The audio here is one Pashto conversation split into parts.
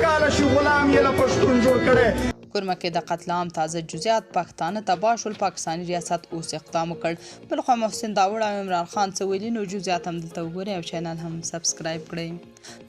کاله شي غلام یې له پښتون جوړ کړی. کورمه کې د قتل عام تازه جزئیات پښتانه تباه شول. پاکستاني ریاست اوس اقدام وکړ. بلخوا محسن داوړ او عمران خان څه ویلي نو جزئیات هم دلته وګورئ او چینل هم سبسکرایب کړئ.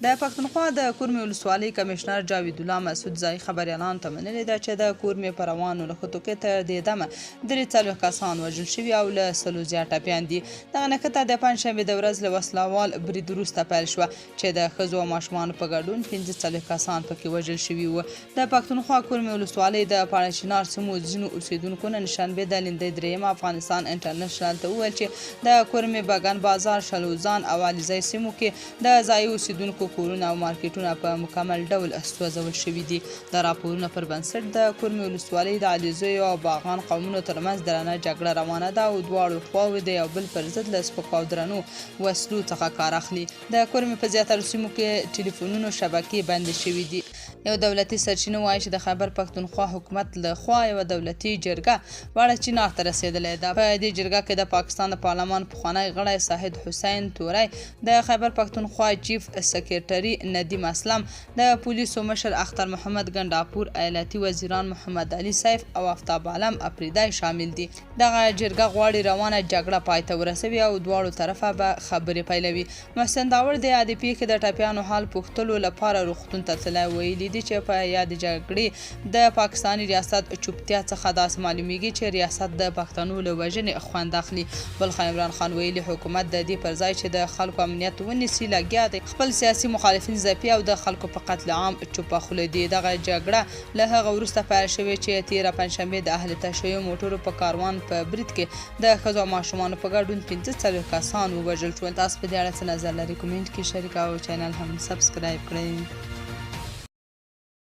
د پښتونخوا د کورمې ولسوالۍ کمشنر جاوید الله مسعود ځایي خبریالانو ته منلې ده چې د کورمې په روانو نښتو کې تر دې دمه 43 کسان وژل شوي او له 100 زیات ټپیان دي. دغه نښته د پنجشنبې د ورځ له وسلوال برید وروسته پیل شوه چې د ښځو او ماشومانو په ګډون 45 کسان پکې وژل شوي وو. د پښتونخوا کورمې ولسوالۍ د پاړشینار سیمو ځینو اوسیدونکو نن شنبې د لیندۍ درېیم افغانستان انټرنیشنل ته وویل چې د کورمې بګن بازار شلوزان او علیزی سیمو کې د ځایي اوسیدونکو کورونه او مارکیټونه په مکمل ډول سوځول شوي دي. د راپورونو پر بنسټ د کورمې ولسوالۍ د علیزیو او باغان قومونو ترمنځ درنه جګړه روانه ده او دواړو خواوې د یو بل پر ضد له سپکو او درنو وسلو څخه کار اخلي. د کورمې په زیاترو سیمو کې ټلیفونونو شبکې بندې شوي دي. یو دولتي سرچینه وایي چې د خیبر پښتونخوا حکومت له خوا یوه دولتي جرګه واړه چینار ته رسېدلې ده. په دې جرګه کې د پاکستان د پارلمان پخوانی غړی ساحد حسین توری، د خیبر پښتونخوا چیف سکریټري ندیم اسلم، د پولیسو مشر اختر محمد ګنډاپور، ایالتي وزیران محمد علي سیف او آفتاب عالم اپریدی شامل دي. دغه جرګه غواړي روانه جګړه پای ته ورسوي او دواړو طرفه به خبرې پیلوي. محسن داوړ د یادې پیښې د ټپیانو حال پوښتلو لپاره روغتون ته تللی. ویلي دي چې په یاد جګړې د پاکستاني ریاست چوپتیا څخه داسې معلومیږي چې ریاست د پښتنو له وژنې خوند اخلي. بلخوا عمران خان ویلي حکومت د دې پر ځای چې د خلکو امنیت ونیسي لګیا دی خپل سیاسي مخالفین ځپي او د خلکو په قتل عام چوپه خوله دي. دغه جګړه له هغه وروسته پیل شوې چې تېره پنجشنبې د اهل تشیع موټرو په کاروان په برید کې د ښځو او ماشومانو په ګډون 45 کسان ووژل شول. تاسو په دې اړه څه نظر لرئ؟ کومنټ کې شریک او چینل هم سبسکرایب کړئ.